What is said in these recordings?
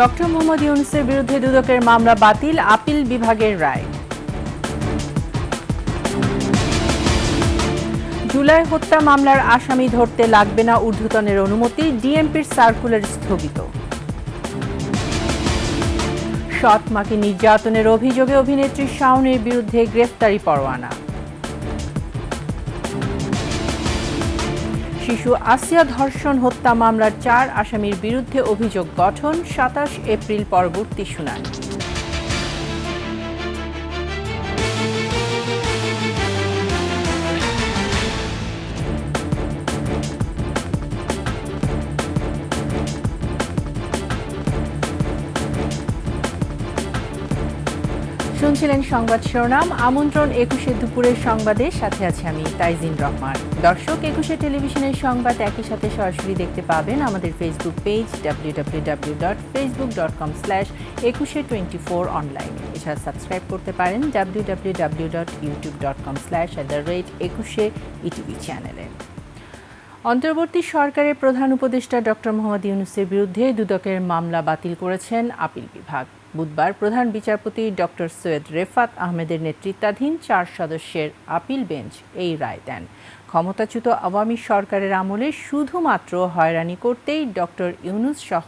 Doctor Mohammad ইউনূসের বিরুদ্ধে দুদকের মামলা বাতিল, আপিল বিভাগের রায়। জুলাই হত্যা মামলার আসামি ধরতে লাগবে না ঊর্ধ্বতনের অনুমতি, ডিএমপির সার্কুলার স্থগিত। সৎ মাকে নির্যাতনের অভিযোগে অভিনেত্রী শাওনের বিরুদ্ধে গ্রেফতারি পরোয়ানা। শিশু আসিয়া ধর্ষণ হত্যা মামলার 4 আসামির বিরুদ্ধে অভিযোগ গঠন, 27 এপ্রিল পরবর্তী শুনানি। শুনছিলেন সংবাদ শিরোনাম। আমন্ত্রণ 21শে দুপুরের সংবাদের সাথে আছে আমি তাইজিন রহমান। দর্শক, 21শে টেলিভিশনের সংবাদ একই সাথে সরাসরি দেখতে পাবেন আমাদের ফেসবুক পেজ www.facebook.com/21she24 অনলাইনে। এছাড়া সাবস্ক্রাইব করতে পারেন www.youtube.com/@21she চ্যানেলে। অন্তর্বর্তী সরকারের প্রধান উপদেষ্টা ডক্টর মোহাম্মদ ইউনূসের বিরুদ্ধে দুদকের মামলা বাতিল করেছেন আপিল বিভাগ। বুধবার প্রধান বিচারপতি ডক্টর সৈয়দ রেফাত আহমেদের নেতৃত্বাধীন 4 সদস্যের আপিল বেঞ্চ এই রায় দেন। ক্ষমতাচ্যুত আওয়ামী সরকারের আমলে শুধুমাত্র হয়রানি করতেই ডক্টর ইউনূস সহ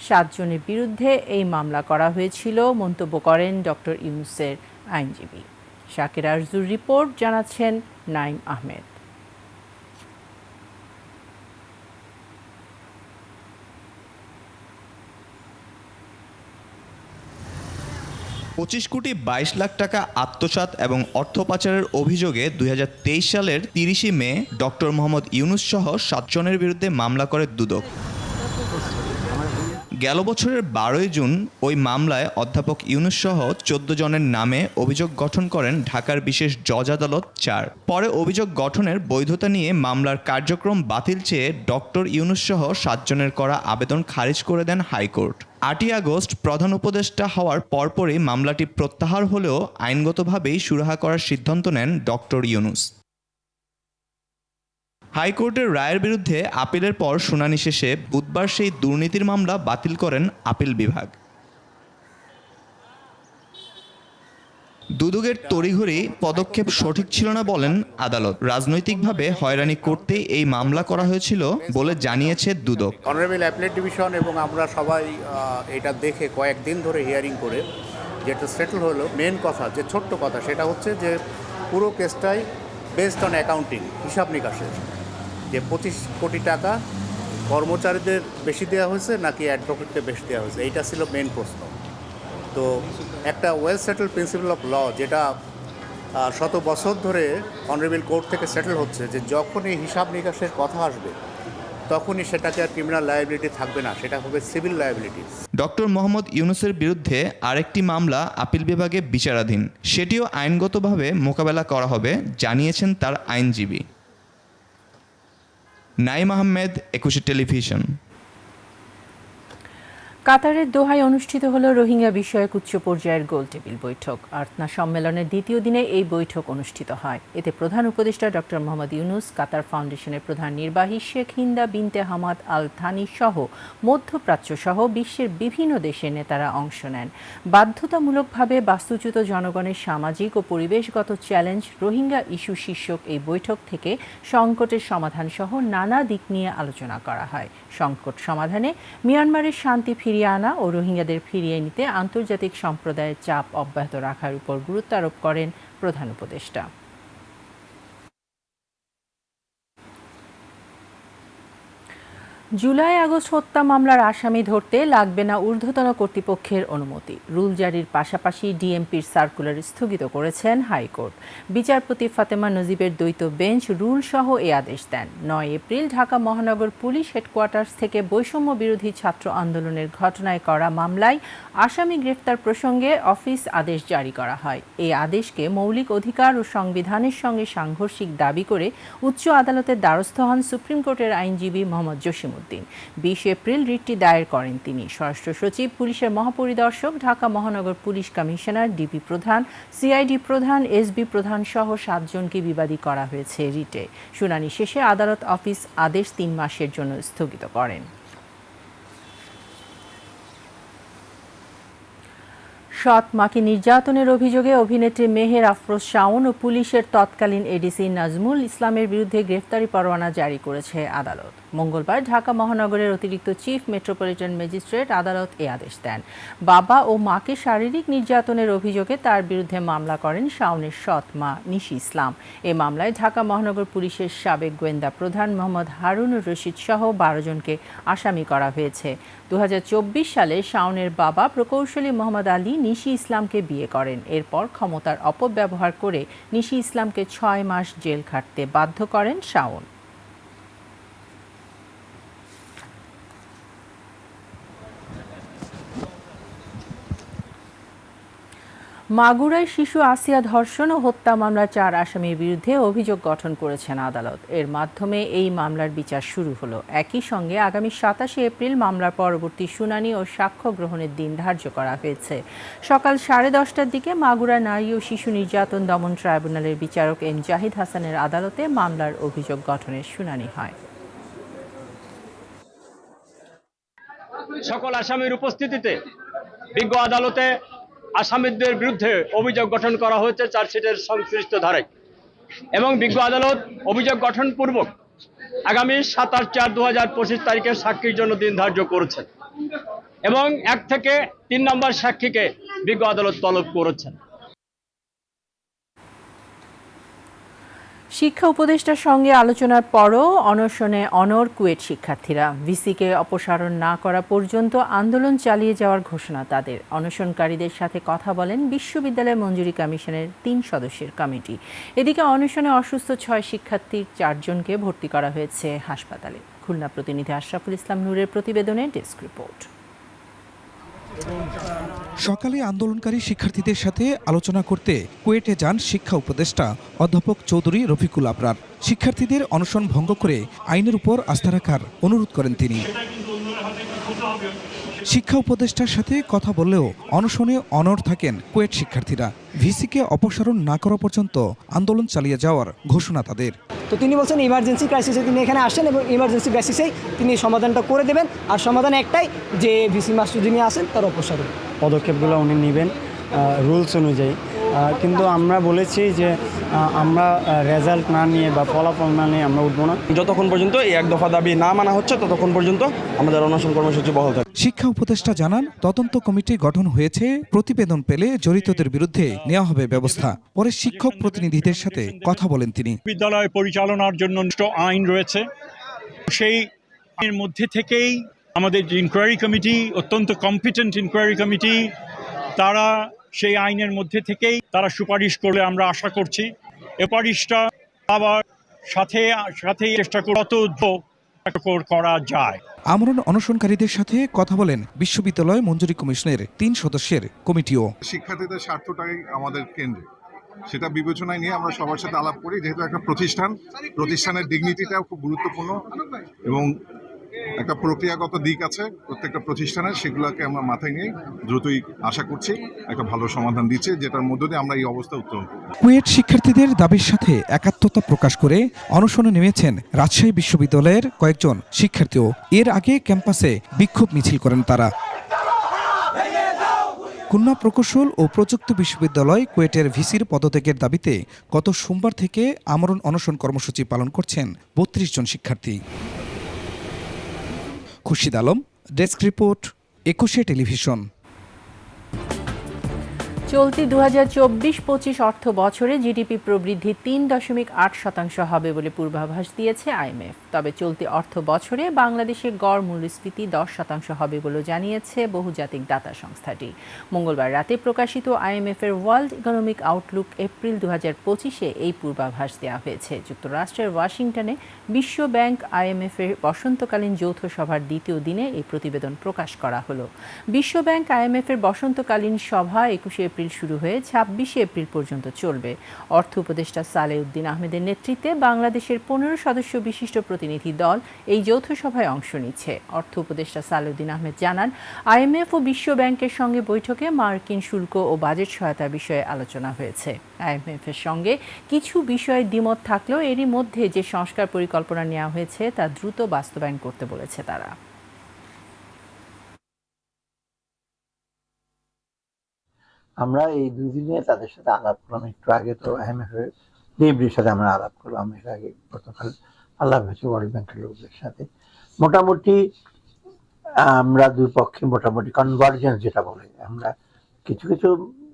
7 জনের বিরুদ্ধে এই মামলা করা হয়েছিল মন্তব্য করেন ডক্টর ইউনূসের আইনজীবী। শাকির আরজুর রিপোর্ট, জানাচ্ছেন নাইম আহমেদ। 25 কোটি 22 লাখ টাকা আত্মসাৎ এবং অর্থ পাচারের অভিযোগে 2023 সালের 30 মে ডক্টর মোহাম্মদ ইউনূস সহ 7 জনের বিরুদ্ধে মামলা করে দুদক। গেল বছরের 12 জুন ওই মামলায় অধ্যাপক ইউনূস সহ 14 জনের নামে অভিযোগ গঠন করেন ঢাকার বিশেষ জজ আদালত 4। পরে অভিযোগ গঠনের বৈধতা নিয়ে মামলার কার্যক্রম বাতিল চেয়ে ডক্টর ইউনূস সহ 7 জনের করা আবেদন খারিজ করে দেন হাইকোর্ট। 8ই আগস্ট প্রধান উপদেষ্টা হওয়ার পরপরই মামলাটি প্রত্যাহার হলেও আইনগতভাবেই সুরাহা করার সিদ্ধান্ত নেন ডক্টর ইউনূস। হাইকোর্টের রায়ের বিরুদ্ধে আপিলের পর শুনানি শেষে বুধবার সেই দুর্নীতির মামলা বাতিল করেন আপিল বিভাগ। দুদকের তড়িঘড়ি পদক্ষেপ সঠিক ছিল না বলেন আদালত। রাজনৈতিকভাবে হয়রানি করতেই এই মামলা করা হয়েছিল বলে জানিয়েছে দুদক। অনারেবল অ্যাপিলেট ডিভিশন এবং আমরা সবাই এটা দেখে কয়েকদিন ধরে হিয়ারিং করে যেটা সেটেল হলো, মেন কথা যে ছোট্ট কথা সেটা হচ্ছে যে পুরো কেসটাই বেসড অন অ্যাকাউন্টিং, হিসাব নিকাশের, যে 25 কোটি টাকা কর্মচারীদের বেশি দেওয়া হয়েছে নাকি অ্যাডভোকেটকে বেশি দেওয়া হয়েছে, এইটা ছিল মেন প্রশ্ন। তো একটা well settled principle of law যেটা শত বছর ধরে অনারেবল কোর্ট থেকে সেটেল হচ্ছে, যে যখনই হিসাব নিকাশের কথা আসবে তখনই সেটাকে আর ক্রিমিনাল লায়াবিলিটি থাকবে না, সেটা হবে সিভিল লায়াবিলিটি। ডক্টর মোহাম্মদ ইউনূসের বিরুদ্ধে আরেকটি মামলা আপিল বিভাগে বিচারাধীন, সেটিও আইনগতভাবে মোকাবেলা করা হবে জানিয়েছেন তার আইনজীবী। নাইম আহমেদ, 21শে টেলিভিশন। কাতারের দোহায় অনুষ্ঠিত হলো রোহিঙ্গা বিষয়ক উচ্চ পর্যায়ের গোলটেবিল বৈঠক। আর্তনা সম্মেলনের দ্বিতীয় দিনে এই বৈঠক অনুষ্ঠিত হয়। এতে প্রধান উপদেষ্টা ডক্টর মোহাম্মদ ইউনূস, কাতার ফাউন্ডেশনের প্রধান নির্বাহী শেখ হিন্দা বিনতে হামাদ আল থানি সহ মধ্যপ্রাচ্য সহ বিশ্বের বিভিন্ন দেশের নেতারা অংশ নেন। বাধ্যতামূলকভাবে বাস্তুচ্যুত জনগণের সামাজিক ও পরিবেশগত চ্যালেঞ্জ, রোহিঙ্গা ইস্যু শীর্ষক এই বৈঠক থেকে সংকটের সমাধান সহ নানা দিক নিয়ে আলোচনা করা হয়। সংকট সমাধানে মিয়ানমারের শান্তি ফিরিয়ে আনা ও রোহিঙ্গাদের ফিরিয়ে নিতে আন্তর্জাতিক সম্প্রদায়ের চাপ অব্যাহত রাখার উপর গুরুত্ব আরোপ করেন প্রধান উপদেষ্টা। জুলাই আগস্ট হত্যা মামলার আসামি ধরতে লাগবে না ঊর্ধ্বতন কর্তৃপক্ষের অনুমতি। রুল জারির পাশাপাশি ডিএমপির সার্কুলার স্থগিত করেছেন হাইকোর্ট। বিচারপতি ফাতেমা নজিবের দ্বৈত বেঞ্চ রুল সহ এ আদেশ দেন। 9 এপ্রিল ঢাকা মহানগর পুলিশ হেডকোয়ার্টার্স থেকে বৈষম্য বিরোধী ছাত্র আন্দোলনের ঘটনায় করা মামলায় আসামি গ্রেফতার প্রসঙ্গে অফিস আদেশ জারি করা হয়। এই আদেশকে মৌলিক অধিকার ও সংবিধানের সঙ্গে সাংঘর্ষিক দাবি করে উচ্চ আদালতের দ্বারস্থ হন সুপ্রিম কোর্টের আইনজীবী মোহাম্মদ জসিমউদ্দিন। 20 এপ্রিল রিটটি দায়ের করেন তিনি। স্বরাষ্ট্র সচিব, পুলিশের মহাপরিদর্শক, ঢাকা মহানগর পুলিশ কমিশনার, ডিবি প্রধান, সিআইডি প্রধান, এসবি প্রধান সহ 7 জনকে বিবাদী করা হয়েছে রিটে। শুনানি শেষে আদালত অফিস আদেশ 3 মাসের জন্য স্থগিত করেন। সৎ মাকে নির্যাতনের অভিযোগে অভিনেত্রী মেহের আফরোজ শাওন ও পুলিশের তৎকালীন এডিসি নাজমুল ইসলামের বিরুদ্ধে গ্রেফতারি পরোয়ানা জারি করেছে আদালত। মঙ্গলবার ঢাকা মহানগরের অতিরিক্ত চিফ মেট্রোপলিটন ম্যাজিস্ট্রেট আদালত এ আদেশ দেন। বাবা ও মাকে শারীরিক নির্যাতনের অভিযোগে তার বিরুদ্ধে মামলা করেন শাওনের সৎ মা নিশি ইসলাম। এ মামলায় ঢাকা মহানগর পুলিশের সাবেক গোয়েন্দা প্রধান মোহাম্মদ হারুনুর রশিদ সহ 12 জনকে আসামি করা হয়েছে। 2024 সালে শাওনের বাবা প্রকৌশলী মোহাম্মদ আলী নিশি ইসলামকে বিয়ে করেন। এরপর ক্ষমতার অপব্যবহার করে নিশি ইসলামকে 6 মাস জেল খাটতে বাধ্য করেন শাওন। মাগুরায় শিশু আসিয়া ধর্ষণ ও হত্যা মামলার 4 আসামির বিরুদ্ধে অভিযোগ গঠন করেছেন আদালত। এর মাধ্যমে এই মামলার বিচার শুরু হলো। একই সঙ্গে আগামী 27 এপ্রিল মামলার পরবর্তী শুনানি ও সাক্ষ্য গ্রহণের দিন ধার্য করা হয়েছে। সকাল 10:30টার দিকে মাগুরা নারী ও শিশু নির্যাতন দমন ট্রাইব্যুনালের বিচারক এম জাহিদ হাসানের আদালতে মামলার অভিযোগ গঠনের শুনানি হয়। সকল আসামির উপস্থিতিতে বিজ্ঞ আদালতে আসামিদের বিরুদ্ধে অভিযোগ গঠন করা হয়েছে চার্জশিটের সংশ্লিষ্ট ধারায় এবং বিজ্ঞ আদালত অভিযোগ গঠন পূর্বক আগামী 27/4/2025 তারিখে সাক্ষীর জন্য দিন ধার্য করেছেন এবং 1 থেকে 3 নম্বর সাক্ষীকে বিজ্ঞ আদালত তলব করেছেন। শিক্ষা উপদেষ্টার সঙ্গে আলোচনার পরও অনশনে অনড় কুয়েট শিক্ষার্থীরা। ভিসিকে অপসারণ না করা পর্যন্ত আন্দোলন চালিয়ে যাওয়ার ঘোষণা তাদের। অনশনকারীদের সাথে কথা বলেন বিশ্ববিদ্যালয় মঞ্জুরি কমিশনের 3 সদস্যের কমিটি। এদিকে অনশনে অসুস্থ 6 শিক্ষার্থীর 4 জনকে ভর্তি করা হয়েছে হাসপাতালে। খুলনা প্রতিনিধি আশরাফুল ইসলাম নূরের প্রতিবেদনে ডেস্ক রিপোর্ট। সকালে আন্দোলনকারী শিক্ষার্থীদের সাথে আলোচনা করতে কুয়েটে যান শিক্ষা উপদেষ্টা অধ্যাপক চৌধুরী রফিকুল আবরার। শিক্ষার্থীদের অনশন ভঙ্গ করে আইনের উপর আস্থা রাখার অনুরোধ করেন তিনি। শিক্ষা উপদেষ্টার সাথে কথা বললেও অনশনে অনড় থাকেন কুয়েট শিক্ষার্থীরা। ভিসিকে অপসারণ না করা পর্যন্ত আন্দোলন চালিয়ে যাওয়ার ঘোষণা তাদের। তো তিনি বলছেন ইমার্জেন্সি ক্রাইসিসে তিনি এখানে আসেন এবং ইমার্জেন্সি ক্রাইসিসেই তিনি সমাধানটা করে দেবেন। আর সমাধান একটাই যে ভিসি মাস্টার যিনি আছেন তার অপসারণ। পদক্ষেপগুলো উনি নেবেন রুলস অনুযায়ী, কিন্তু আমরা বলেছি যে আমরা রেজাল্ট না নিয়ে বা ফলাফল না নিয়ে আমরা উঠবো না। যতক্ষণ পর্যন্ত এই 1 দফা দাবি না মানা হচ্ছে ততক্ষণ পর্যন্ত আমাদের অনশন কর্মসূচি বহাল থাকবে। শিক্ষা উপদেষ্টা জানান, তদন্ত কমিটি গঠন হয়েছে, প্রতিবেদন পেলে জড়িতদের বিরুদ্ধে নেওয়া হবে ব্যবস্থা। পরে শিক্ষক প্রতিনিধিদের সাথে কথা বলেন তিনি। বিদ্যালয় পরিচালনার জন্য আইন রয়েছে, সেই আইনের মধ্যে থেকেই আমাদের যে ইনকোয়ারি কমিটি, অত্যন্ত কম্পিটেন্ট ইনকোয়ারি কমিটি, তারা সেই আইনের মধ্যে থেকেই তারা সুপারিশ করলে আমরা আশা করছি সুপারিশটা আবার সাথে চেষ্টা করা যায়। আমরণ অনশনকারীদের সাথে কথা বলেন বিশ্ববিদ্যালয় মঞ্জুরি কমিশনের 3 সদস্যের কমিটিও। শিক্ষার্থীদের স্বার্থটাই আমাদের কেন্দ্রে, সেটা বিবেচনায় নিয়ে আমরা সবার সাথে আলাপ করি। যেহেতু একটা প্রতিষ্ঠানের ডিগনিটিটাও খুব গুরুত্বপূর্ণ এবং একটা প্রক্রিয়াগত দিক আছে প্রত্যেকটা প্রতিষ্ঠানের, সেগুলোকে আমরা মাথায় নিয়ে দ্রুতই আশা করছি একটা ভালো সমাধান দিচ্ছে, যেটার মধ্য দিয়ে আমরা এই অবস্থা উত্তরণ করব। কুয়েট শিক্ষার্থীদের দাবির সাথে একাত্মতা প্রকাশ করে অনশনে নেমেছেন রাজশাহী বিশ্ববিদ্যালয়ের কয়েকজন শিক্ষার্থীও। এর আগে ক্যাম্পাসে বিক্ষোভ মিছিল করেন তারা। খুলনা প্রকৌশল ও প্রযুক্তি বিশ্ববিদ্যালয় কুয়েটের ভিসির পদত্যাগের দাবিতে গত সোমবার থেকে আমরণ অনশন কর্মসূচি পালন করছেন 32 জন শিক্ষার্থী। Khurshid Alam, desk report, 21 television. চলতি 2024-25 অর্থ বছরে জিডিপি প্রবৃদ্ধি 3.8% হবে বলে পূর্বাভাস দিয়েছে আইএমএফ। তবে চলতি অর্থ বছরে বাংলাদেশে গড় মূল্যস্ফীতি 10% হবে বলে জানিয়েছে বহুজাতিক দাতা সংস্থাটি। মঙ্গলবার রাতে প্রকাশিত আইএমএফের ওয়ার্ল্ড ইকোনমিক আউটলুক এপ্রিল 2025-এ এই পূর্বাভাস দেওয়া হয়েছে। যুক্তরাষ্ট্রের ওয়াশিংটনে বিশ্ব ব্যাংক আইএমএফের বসন্তকালীন যৌথ সভার দ্বিতীয় দিনে এই প্রতিবেদন প্রকাশ করা হলো। বিশ্ব ব্যাংক আইএমএফের বসন্তকালীন সভা 21 এপ্রিল শুরু হয়ে 26 এপ্রিল পর্যন্ত চলবে। অর্থ উপদেষ্টা সালেউদ্দিন আহমেদের নেতৃত্বে বাংলাদেশের 15 সদস্য বিশিষ্ট প্রতিনিধি দল এই যৌথ সভায় অংশ নিচ্ছে। অর্থ উপদেষ্টা সালেউদ্দিন আহমেদ জানান, আইএমএফ ও বিশ্ব ব্যাংকের সঙ্গে বৈঠকে মার্কিন শুল্ক ও বাজেট সহায়তা বিষয়ে আলোচনা হয়েছে। আইএমএফের সঙ্গে কিছু বিষয়ে দ্বিমত থাকলেও এরই মধ্যে যে সংস্কার পরিকল্পনা নেওয়া হয়েছে তা দ্রুত বাস্তবায়ন করতে বলেছে তারা। আমরা এই 2 দিনে তাদের সাথে আলাপ করলাম। একটু আগে তো IMF এর ডিএমডির সাথে আমরা আলাপ করলাম, এর আগে গতকাল আলাপ হয়েছে ওয়ার্ল্ড ব্যাংকের লোকদের সাথে। মোটামুটি আমরা দুই পক্ষে মোটামুটি কনভার্জেন্স যেটা বলে, আমরা কিছু কিছু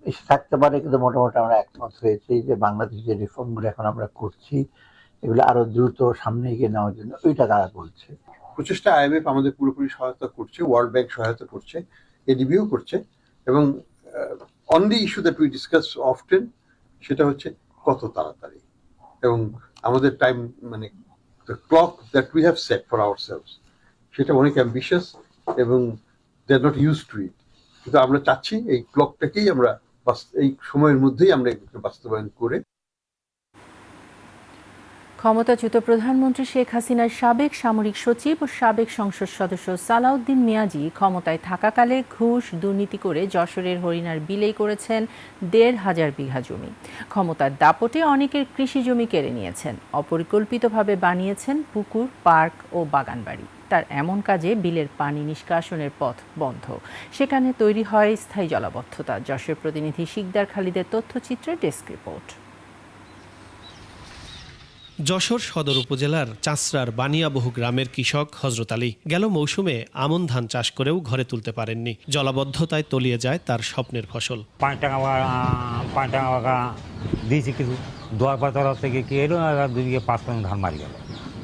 এসে থাকতে পারে, কিন্তু মোটামুটি আমরা একমত হয়েছি যে বাংলাদেশ যে রিফর্মগুলো এখন আমরা করছি এগুলো আরো দ্রুত সামনে এগিয়ে নেওয়ার জন্য ওইটা তারা বলছে। প্রচেষ্টা IMF আমাদের পুরোপুরি সহায়তা করছে, ওয়ার্ল্ড ব্যাংক সহায়তা করছে, ADB-ও করছে, এবং on the issue that we discuss often সেটা হচ্ছে কত তাড়াতাড়ি, এবং আমাদের টাইম মানে the clock that we have set for ourselves সেটা অনেক অ্যাম্বিশিয়াস এবং দে আর নট ইউজ টু ইট। কিন্তু আমরা চাচ্ছি এই ক্লকটাকেই আমরা এই সময়ের মধ্যেই আমরা এগুলোকে বাস্তবায়ন করে। ক্ষমতাচ্যুত প্রধানমন্ত্রী শেখ হাসিনার সাবেক সামরিক সচিব ও সাবেক সংসদ সদস্য সালাউদ্দিন মিয়াজি ক্ষমতায় থাকাকালে ঘুষ দুর্নীতি করে যশোরের হরিণার বিলেই করেছেন ১৫০০ বিঘা জমি। ক্ষমতার দাপটে অনেকের কৃষি জমি কেড়ে নিয়েছেন, অপরিকল্পিতভাবে বানিয়েছেন পুকুর, পার্ক ও বাগানবাড়ি। তার এমন কাজে বিলের পানি নিষ্কাশনের পথ বন্ধ, সেখানে তৈরি হয় স্থায়ী জলাবদ্ধতা। যশোর প্রতিনিধি শিকদার খালিদের তথ্যচিত্রে ডেস্ক রিপোর্ট। যশোর সদর উপজেলার চাঁচড়ার বানিয়াবহু গ্রামের কৃষক হজরত আলী গেল মৌসুমে আমন ধান চাষ করেও ঘরে তুলতে পারেননি। জলাবদ্ধতায় তলিয়ে যায় তার স্বপ্নের ফসল। 5 টাকা দিয়েছি কিছু, দেওয়ার পর তরফ থেকে কি এলো, 2 বিঘে 5 টন ধান মারি গেল।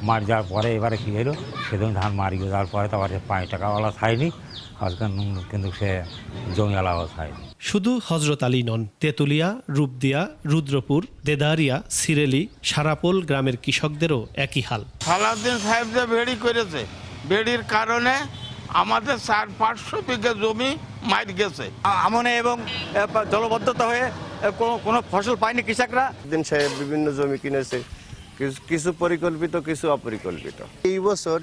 মারি যাওয়ার পরে এবারে কি এলো, সেদিন ধান মারি যাওয়ার পরে তো আবার 5 টাকাওয়ালা ছাইনি, কিন্তু সে জমিওয়ালাও ছাইনি। শুধু হজরত আলী নন, তেঁতুলিয়া, রূপদিয়া, রুদ্রপুর, দেদারিয়া, সিরেলি, সারাপোল গ্রামের কৃষকদেরও একই হাল। সালাউদ্দিন সাহেব যে বেড়ি করেছে, বেড়ির কারণে আমাদের 400-500 বিঘা জমি মার গেছে। আমনে এবং জলবদ্ধতা হয়ে কোনো ফসল পায়নি কৃষকরা। দিন সাহেব বিভিন্ন জমি কিনেছে, কিছু পরিকল্পিত, কিছু অপরিকল্পিত। এই বছর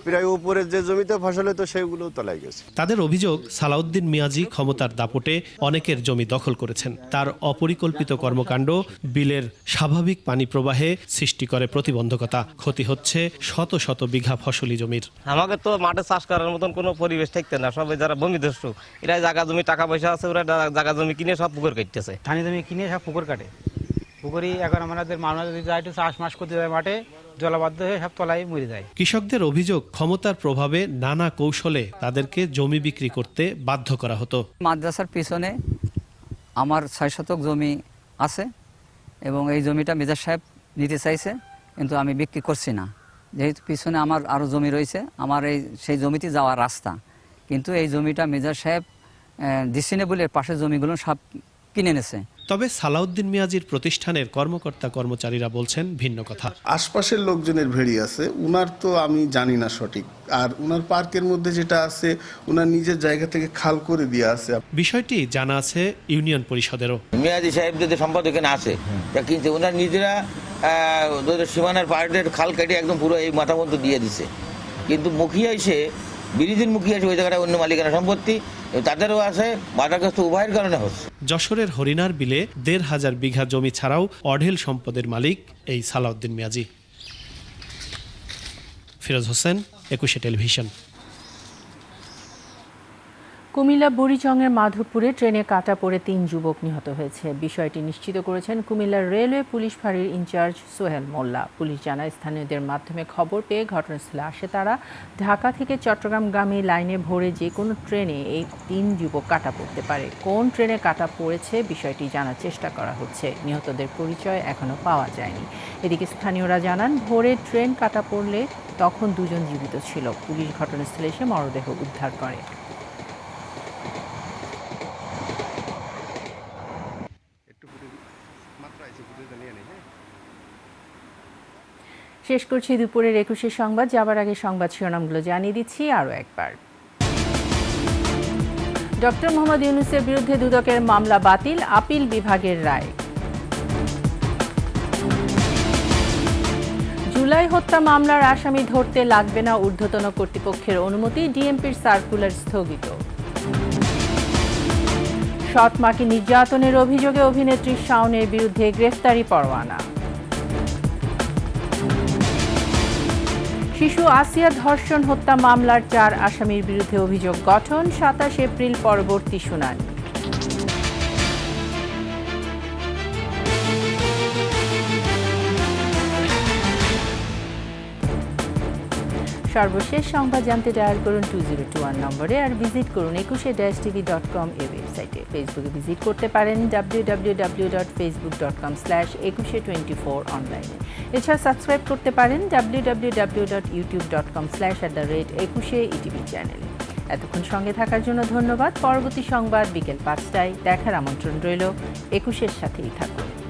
প্রায় উপরের যে জমিতে ফসল হতো সেগুলো তলায় গেছে। তাদের অভিযোগ, সালাউদ্দিন মিয়াজি ক্ষমতার দাপটে অনেকের জমি দখল করেছেন। তার অপরিকল্পিত কর্মকাণ্ড বিলের স্বাভাবিক পানি প্রবাহে সৃষ্টি করে প্রতিবন্ধকতা। ক্ষতি হচ্ছে শত শত বিঘা ফসলি জমির। আমাকে তো মাঠে চাষ করার মতন কোনো পরিবেশ থাকতে না। সবাই যারা ভূমিদস্যু, এরা জায়গা জমি টাকা পয়সা আছে, ওরা জায়গা জমি কিনে সব পুকুর কাটতেছে। ধানি জমি কিনে সব পুকুর কাটে। পুকুরই এখন আমাদের মানুষ যদি যায় একটু চাষ করতে যায় মাঠে, জলাবদ্ধ হয়ে সব তলায় মরে যায়। কৃষকদের অভিযোগ, ক্ষমতার প্রভাবে নানা কৌশলে তাদেরকে জমি বিক্রি করতে বাধ্য করা হতো। মাদ্রাসার পিছনে আমার 6 শতক জমি আছে এবং এই জমিটা মেজর সাহেব নিতে চাইছে, কিন্তু আমি বিক্রি করছি না, যেহেতু পিছনে আমার আরও জমি রয়েছে, আমার সেই জমিতে যাওয়ার রাস্তা। কিন্তু এই জমিটা মেজর সাহেব দিচ্ছি না বলে পাশের জমিগুলো সব কিনে নেছে। তবে সালাউদ্দিন মিয়াজির প্রতিষ্ঠানের কর্মকর্তা কর্মচারীরা বলছেন ভিন্ন কথা। আশপাশের লোকজনের ভেড়ি আছে, উনার তো আমি জানি না সঠিক। আর উনার পার্কের মধ্যে যেটা আছে, উনার নিজের জায়গা থেকে খাল করে দিয়ে আছে। বিষয়টি জানা আছে ইউনিয়ন পরিষদেরও। মিয়াজি সাহেব যদি সম্পদ এখানে আছে, কিন্তু ওনার নিজেরা সীমানার পাহাড়ের খাল কেটে একদম পুরো এই মাথা মতো দিয়ে দিছে। কিন্তু মুখিয়া এসে, বিরোধীর মুখিয়া এসে ওই জায়গাটা অন্য মালিকানা সম্পত্তি, তাদেরও আছে, বাধাগ্রস্ত উভয়ের কারণে হচ্ছে। যশোরের হরিণার বিলে ১৫০০ বিঘা জমি ছাড়াও অঢেল সম্পদের মালিক এই সালাউদ্দিন মিয়াজি। ফিরোজ হোসেন, ২১ টেলিভিশন। কুমিল্লা বুড়িচংয়ের মাধবপুরে ট্রেনে কাটা পড়ে ৩ যুবক নিহত হয়েছে। বিষয়টি নিশ্চিত করেছেন কুমিল্লার রেলওয়ে পুলিশ ফাঁড়ির ইনচার্জ সোহেল মোল্লা। পুলিশ জানায়, স্থানীয়দের মাধ্যমে খবর পেয়ে ঘটনাস্থলে আসে তারা। ঢাকা থেকে চট্টগ্রামগামী লাইনে ভোরে যে কোনো ট্রেনে এই ৩ যুবক কাটা পড়তে পারে। কোন ট্রেনে কাটা পড়েছে বিষয়টি জানার চেষ্টা করা হচ্ছে। নিহতদের পরিচয় এখনও পাওয়া যায়নি। এদিকে স্থানীয়রা জানান, ভোরে ট্রেন কাটা পড়লে তখন 2 জন জীবিত ছিল। পুলিশ ঘটনাস্থলে এসে মরদেহ উদ্ধার করে। শেষ করছি দুপুরের 21 সংবাদ। যাবার আগে সংবাদ শিরোনামগুলো জানিয়ে দিচ্ছি আরও একবার। ডক্টর মোহাম্মদ ইউনূসের বিরুদ্ধে দুদকের মামলা বাতিল, আপিল বিভাগের রায়। জুলাই হত্যা মামলার আসামি ধরতে লাগবে না ঊর্ধ্বতন কর্তৃপক্ষের অনুমতি, ডিএমপির সার্কুলার স্থগিত। সৎ মাকে নির্যাতনের অভিযোগে অভিনেত্রী শাওনের বিরুদ্ধে গ্রেফতারি পরোয়ানা। শিশু আসিয়া ধর্ষণ হত্যা মামলার 4 আসামির বিরুদ্ধে অভিযোগ গঠন, 27 এপ্রিল পরবর্তী শুনানি। সর্বশেষ সংবাদ জানতে ডায়াল করুন 2021 নম্বরে আর ভিজিট করুন ekushe-tv.com এই ওয়েবসাইটে। ফেসবুকে ভিজিট করতে পারেন www.facebook.com/ekushe24 অনলাইনে। এছাড়া সাবস্ক্রাইব করতে পারেন www.youtube.com/@ekushe-etv চ্যানেলে। এতক্ষণ সঙ্গে থাকার জন্য ধন্যবাদ। পরবর্তী সংবাদ বিকেল 5টায় দেখার আমন্ত্রণ রইল। একুশের সাথেই থাকুন।